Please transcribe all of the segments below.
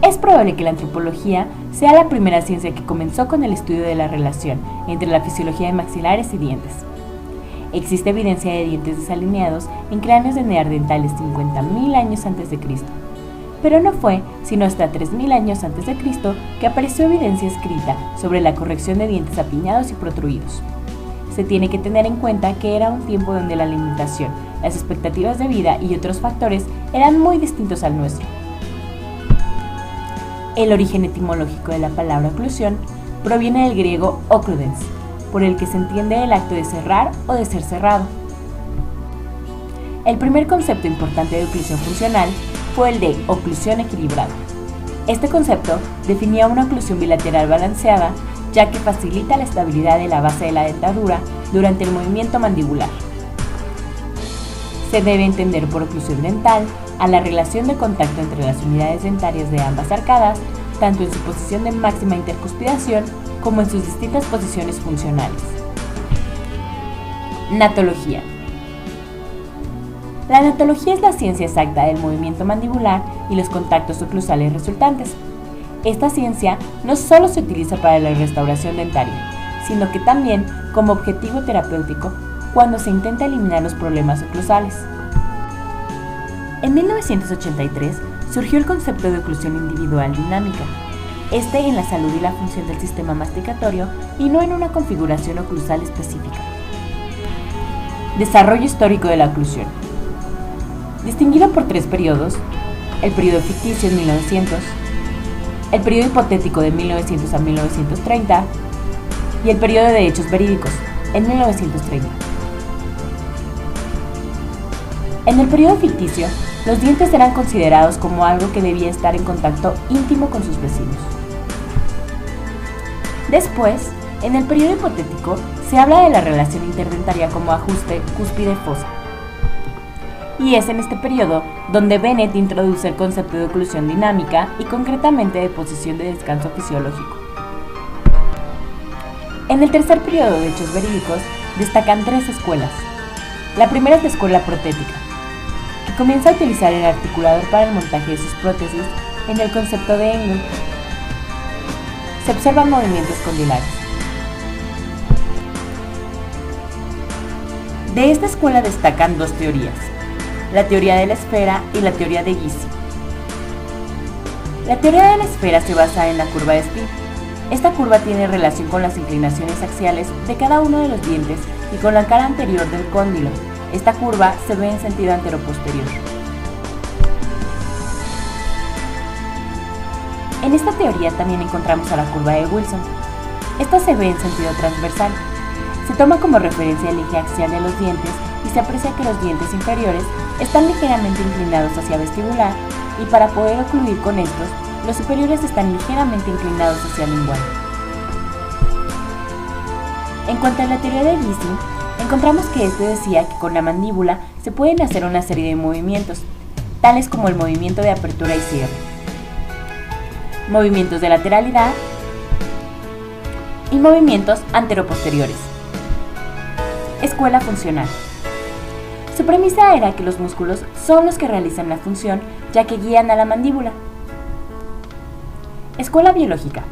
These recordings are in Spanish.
Es probable que la antropología sea la primera ciencia que comenzó con el estudio de la relación entre la fisiología de maxilares y dientes. Existe evidencia de dientes desalineados en cráneos de neandertales 50.000 años antes de Cristo, pero no fue sino hasta 3.000 años antes de Cristo que apareció evidencia escrita sobre la corrección de dientes apiñados y protruidos. Se tiene que tener en cuenta que era un tiempo donde la alimentación, las expectativas de vida y otros factores eran muy distintos al nuestro. El origen etimológico de la palabra oclusión proviene del griego occludens, por el que se entiende el acto de cerrar o de ser cerrado. El primer concepto importante de oclusión funcional fue el de oclusión equilibrada. Este concepto definía una oclusión bilateral balanceada, ya que facilita la estabilidad de la base de la dentadura durante el movimiento mandibular. Se debe entender por oclusión dental a la relación de contacto entre las unidades dentarias de ambas arcadas, tanto en su posición de máxima intercuspidación como en sus distintas posiciones funcionales. Natología. La natología es la ciencia exacta del movimiento mandibular y los contactos oclusales resultantes. Esta ciencia no solo se utiliza para la restauración dentaria, sino que también como objetivo terapéutico cuando se intenta eliminar los problemas oclusales. En 1983 surgió el concepto de oclusión individual dinámica, en la salud y la función del sistema masticatorio y no en una configuración oclusal específica. Desarrollo histórico de la oclusión. Distinguido por 3 periodos: el periodo ficticio en 1900, el periodo hipotético de 1900 a 1930 y el periodo de hechos verídicos en 1930. En el periodo ficticio, los dientes eran considerados como algo que debía estar en contacto íntimo con sus vecinos. Después, en el periodo hipotético, se habla de la relación interdentaria como ajuste cúspide-fosa. Y es en este periodo donde Bennett introduce el concepto de oclusión dinámica y concretamente de posición de descanso fisiológico. En el tercer periodo de hechos verídicos destacan 3 escuelas. La primera es la escuela protética, que comienza a utilizar el articulador para el montaje de sus prótesis en el concepto de Engel. Se observan movimientos condilares. De esta escuela destacan 2 teorías: la teoría de la esfera y la teoría de Gysi. La teoría de la esfera se basa en la curva de Spee. Esta curva tiene relación con las inclinaciones axiales de cada uno de los dientes y con la cara anterior del cóndilo. Esta curva se ve en sentido anteroposterior. En esta teoría también encontramos a la curva de Wilson. Esta se ve en sentido transversal. Se toma como referencia el eje axial de los dientes y se aprecia que los dientes inferiores están ligeramente inclinados hacia vestibular y para poder ocluir con estos, los superiores están ligeramente inclinados hacia lingual. En cuanto a la teoría de Gysi, encontramos que este decía que con la mandíbula se pueden hacer una serie de movimientos, tales como el movimiento de apertura y cierre, movimientos de lateralidad y movimientos anteroposteriores. Escuela funcional. Su premisa era que los músculos son los que realizan la función, ya que guían a la mandíbula. Escuela biológica.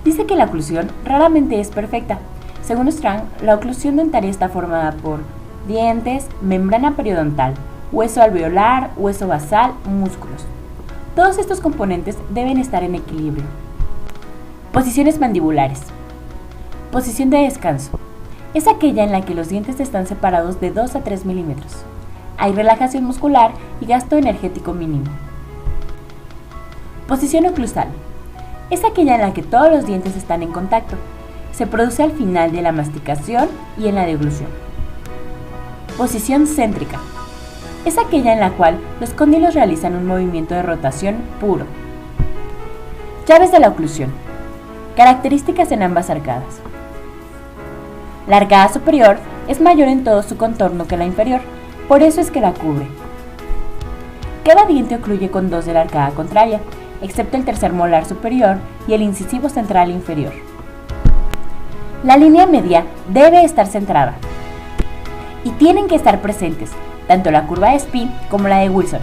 Dice que la oclusión raramente es perfecta. Según Strang, la oclusión dentaria está formada por dientes, membrana periodontal, hueso alveolar, hueso basal, músculos. Todos estos componentes deben estar en equilibrio. Posiciones mandibulares. Posición de descanso. Es aquella en la que los dientes están separados de 2 a 3 milímetros. Hay relajación muscular y gasto energético mínimo. Posición oclusal. Es aquella en la que todos los dientes están en contacto. Se produce al final de la masticación y en la deglución. Posición céntrica. Es aquella en la cual los cóndilos realizan un movimiento de rotación puro. Llaves de la oclusión. Características en ambas arcadas. La arcada superior es mayor en todo su contorno que la inferior, por eso es que la cubre. Cada diente ocluye con 2 de la arcada contraria, excepto el tercer molar superior y el incisivo central inferior. La línea media debe estar centrada y tienen que estar presentes tanto la curva de Spee como la de Wilson.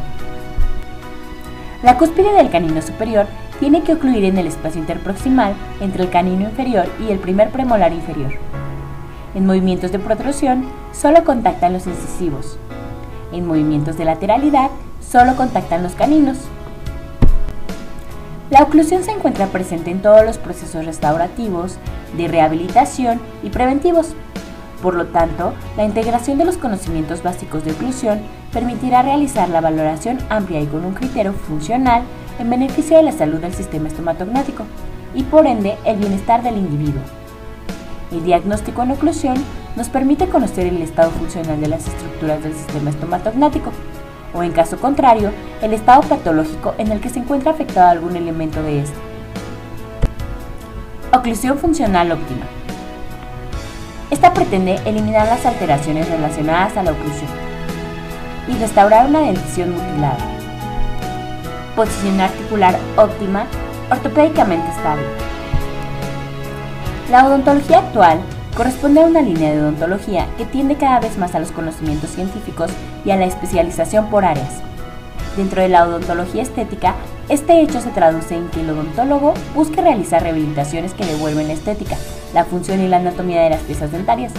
La cúspide del canino superior tiene que ocluir en el espacio interproximal entre el canino inferior y el primer premolar inferior. En movimientos de protrusión, solo contactan los incisivos. En movimientos de lateralidad, solo contactan los caninos. La oclusión se encuentra presente en todos los procesos restaurativos, de rehabilitación y preventivos. Por lo tanto, la integración de los conocimientos básicos de oclusión permitirá realizar la valoración amplia y con un criterio funcional en beneficio de la salud del sistema estomatognático y por ende el bienestar del individuo. El diagnóstico en oclusión nos permite conocer el estado funcional de las estructuras del sistema estomatognático, o en caso contrario, el estado patológico en el que se encuentra afectado algún elemento de este. Oclusión funcional óptima. Esta pretende eliminar las alteraciones relacionadas a la oclusión y restaurar una dentición mutilada. Posición articular óptima, ortopédicamente estable. La odontología actual corresponde a una línea de odontología que tiende cada vez más a los conocimientos científicos y a la especialización por áreas. Dentro de la odontología estética, este hecho se traduce en que el odontólogo busque realizar rehabilitaciones que devuelven la estética, la función y la anatomía de las piezas dentarias.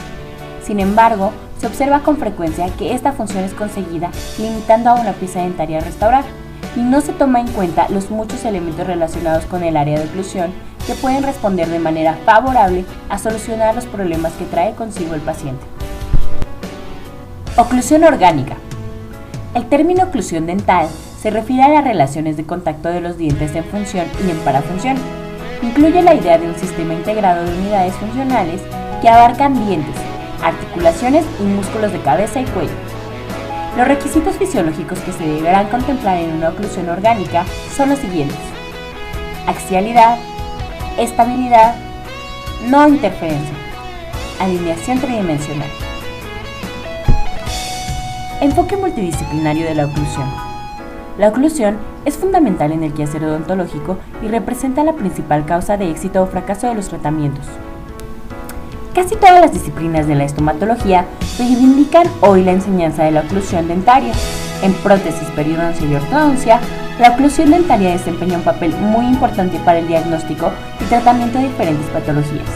Sin embargo, se observa con frecuencia que esta función es conseguida limitando a una pieza dentaria a restaurar, y no se toma en cuenta los muchos elementos relacionados con el área de oclusión que pueden responder de manera favorable a solucionar los problemas que trae consigo el paciente. Oclusión orgánica. El término oclusión dental se refiere a las relaciones de contacto de los dientes en función y en parafunción. Incluye la idea de un sistema integrado de unidades funcionales que abarcan dientes, articulaciones y músculos de cabeza y cuello. Los requisitos fisiológicos que se deberán contemplar en una oclusión orgánica son los siguientes: axialidad, estabilidad, no interferencia, alineación tridimensional. Enfoque multidisciplinario de la oclusión. La oclusión es fundamental en el quehacer odontológico y representa la principal causa de éxito o fracaso de los tratamientos. Casi todas las disciplinas de la estomatología reivindican hoy la enseñanza de la oclusión dentaria. En prótesis, periodoncia y ortodoncia, la oclusión dentaria desempeña un papel muy importante para el diagnóstico y tratamiento de diferentes patologías.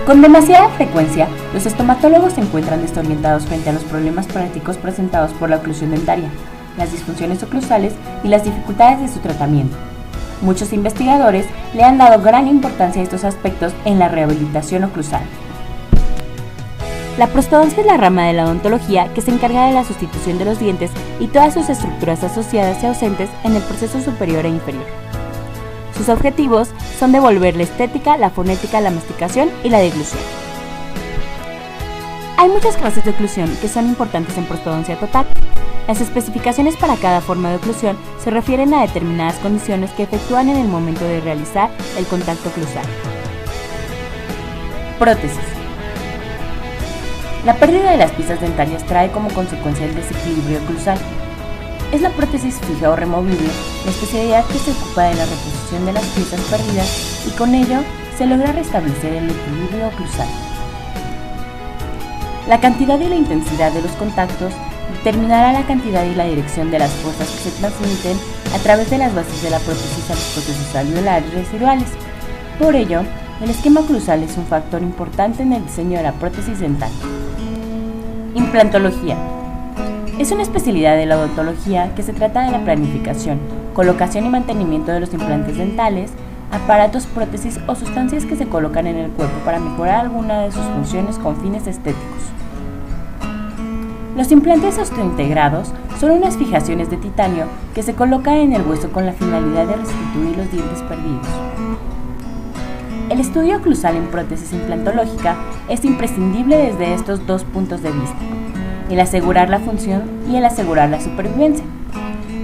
Con demasiada frecuencia, los estomatólogos se encuentran desorientados frente a los problemas prácticos presentados por la oclusión dentaria, las disfunciones oclusales y las dificultades de su tratamiento. Muchos investigadores le han dado gran importancia a estos aspectos en la rehabilitación oclusal. La prostodoncia es la rama de la odontología que se encarga de la sustitución de los dientes y todas sus estructuras asociadas y ausentes en el proceso superior e inferior. Sus objetivos son devolver la estética, la fonética, la masticación y la deglución. Hay muchas clases de oclusión que son importantes en prostodoncia total. Las especificaciones para cada forma de oclusión se refieren a determinadas condiciones que efectúan en el momento de realizar el contacto oclusal. Prótesis. La pérdida de las piezas dentarias trae como consecuencia el desequilibrio oclusal. Es la prótesis fija o removible, la especialidad que se ocupa de la reposición de las piezas perdidas y con ello se logra restablecer el equilibrio oclusal. La cantidad y la intensidad de los contactos determinará la cantidad y la dirección de las fuerzas que se transmiten a través de las bases de la prótesis a los procesos alveolares residuales. Por ello, el esquema oclusal es un factor importante en el diseño de la prótesis dental. Implantología. Es una especialidad de la odontología que se trata de la planificación, colocación y mantenimiento de los implantes dentales, aparatos, prótesis o sustancias que se colocan en el cuerpo para mejorar alguna de sus funciones con fines estéticos. Los implantes osteointegrados son unas fijaciones de titanio que se colocan en el hueso con la finalidad de restituir los dientes perdidos. El estudio oclusal en prótesis implantológica es imprescindible desde estos dos puntos de vista: el asegurar la función y el asegurar la supervivencia.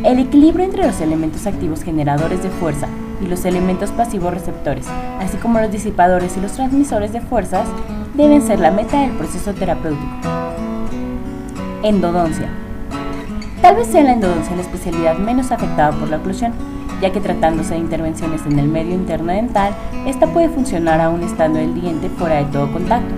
El equilibrio entre los elementos activos generadores de fuerza y los elementos pasivos receptores, así como los disipadores y los transmisores de fuerzas, deben ser la meta del proceso terapéutico. Endodoncia. Tal vez sea la endodoncia la especialidad menos afectada por la oclusión, ya que tratándose de intervenciones en el medio interno dental, esta puede funcionar aún estando el diente fuera de todo contacto,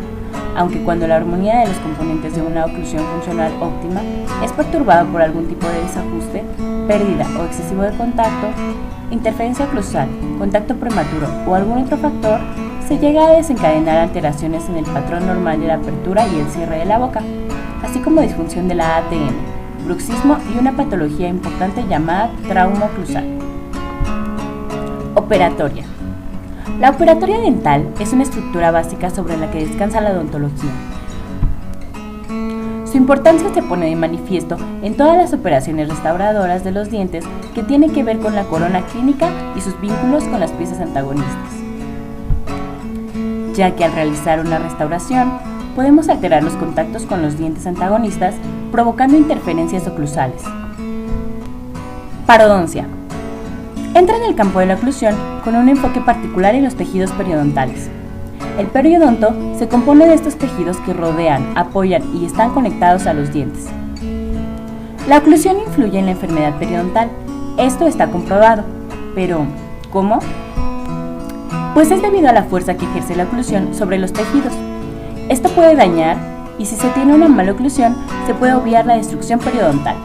aunque cuando la armonía de los componentes de una oclusión funcional óptima es perturbada por algún tipo de desajuste, pérdida o excesivo de contacto, interferencia oclusal, contacto prematuro o algún otro factor, se llega a desencadenar alteraciones en el patrón normal de la apertura y el cierre de la boca, así como disfunción de la ATM, bruxismo y una patología importante llamada trauma oclusal. Operatoria. La operatoria dental es una estructura básica sobre la que descansa la odontología. Su importancia se pone de manifiesto en todas las operaciones restauradoras de los dientes que tienen que ver con la corona clínica y sus vínculos con las piezas antagonistas, ya que al realizar una restauración podemos alterar los contactos con los dientes antagonistas, provocando interferencias oclusales. Parodoncia. Entra en el campo de la oclusión con un enfoque particular en los tejidos periodontales. El periodonto se compone de estos tejidos que rodean, apoyan y están conectados a los dientes. La oclusión influye en la enfermedad periodontal. Esto está comprobado. Pero, ¿cómo? Pues es debido a la fuerza que ejerce la oclusión sobre los tejidos. Esto puede dañar, y si se tiene una mala oclusión, se puede obviar la destrucción periodontal.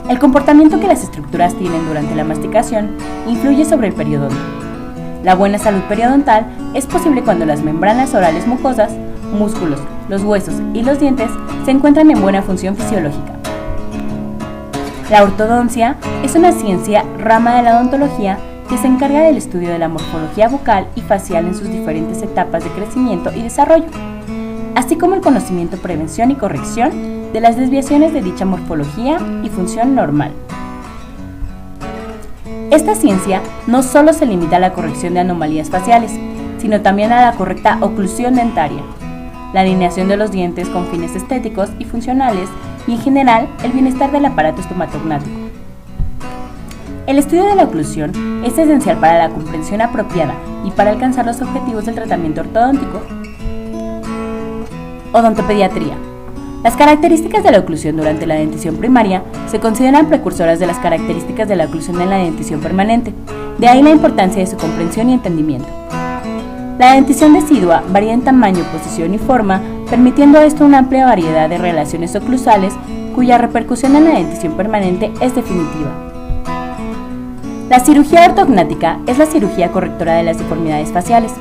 El comportamiento que las estructuras tienen durante la masticación influye sobre el periodonto. La buena salud periodontal es posible cuando las membranas orales mucosas, músculos, los huesos y los dientes se encuentran en buena función fisiológica. La ortodoncia es una ciencia rama de la odontología que se encarga del estudio de la morfología bucal y facial en sus diferentes etapas de crecimiento y desarrollo, así como el conocimiento, prevención y corrección de las desviaciones de dicha morfología y función normal. Esta ciencia no solo se limita a la corrección de anomalías faciales, sino también a la correcta oclusión dentaria, la alineación de los dientes con fines estéticos y funcionales y en general el bienestar del aparato estomatognático. El estudio de la oclusión es esencial para la comprensión apropiada y para alcanzar los objetivos del tratamiento ortodóntico. Odontopediatría. Las características de la oclusión durante la dentición primaria se consideran precursoras de las características de la oclusión en la dentición permanente, de ahí la importancia de su comprensión y entendimiento. La dentición decidua varía en tamaño, posición y forma, permitiendo esto una amplia variedad de relaciones oclusales cuya repercusión en la dentición permanente es definitiva. La cirugía ortognática es la cirugía correctora de las deformidades faciales.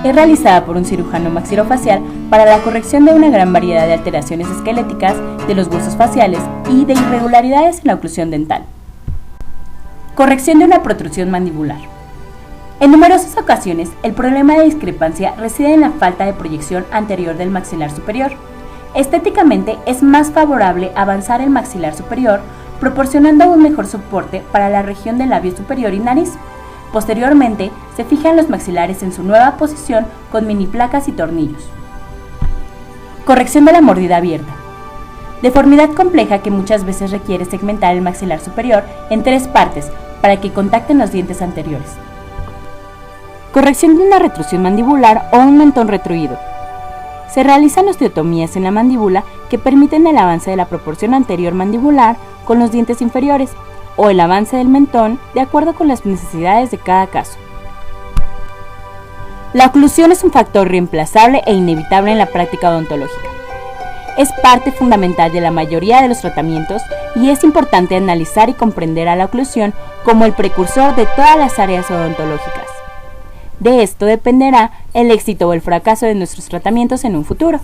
Es realizada por un cirujano maxilofacial para la corrección de una gran variedad de alteraciones esqueléticas de los huesos faciales y de irregularidades en la oclusión dental. Corrección de una protrusión mandibular. En numerosas ocasiones, el problema de discrepancia reside en la falta de proyección anterior del maxilar superior. Estéticamente, es más favorable avanzar el maxilar superior, proporcionando un mejor soporte para la región del labio superior y nariz. Posteriormente, se fijan los maxilares en su nueva posición con mini placas y tornillos. Corrección de la mordida abierta. Deformidad compleja que muchas veces requiere segmentar el maxilar superior en 3 partes para que contacten los dientes anteriores. Corrección de una retrusión mandibular o un mentón retruido. Se realizan osteotomías en la mandíbula que permiten el avance de la proporción anterior mandibular con los dientes inferiores o el avance del mentón de acuerdo con las necesidades de cada caso. La oclusión es un factor reemplazable e inevitable en la práctica odontológica. Es parte fundamental de la mayoría de los tratamientos y es importante analizar y comprender a la oclusión como el precursor de todas las áreas odontológicas. De esto dependerá el éxito o el fracaso de nuestros tratamientos en un futuro.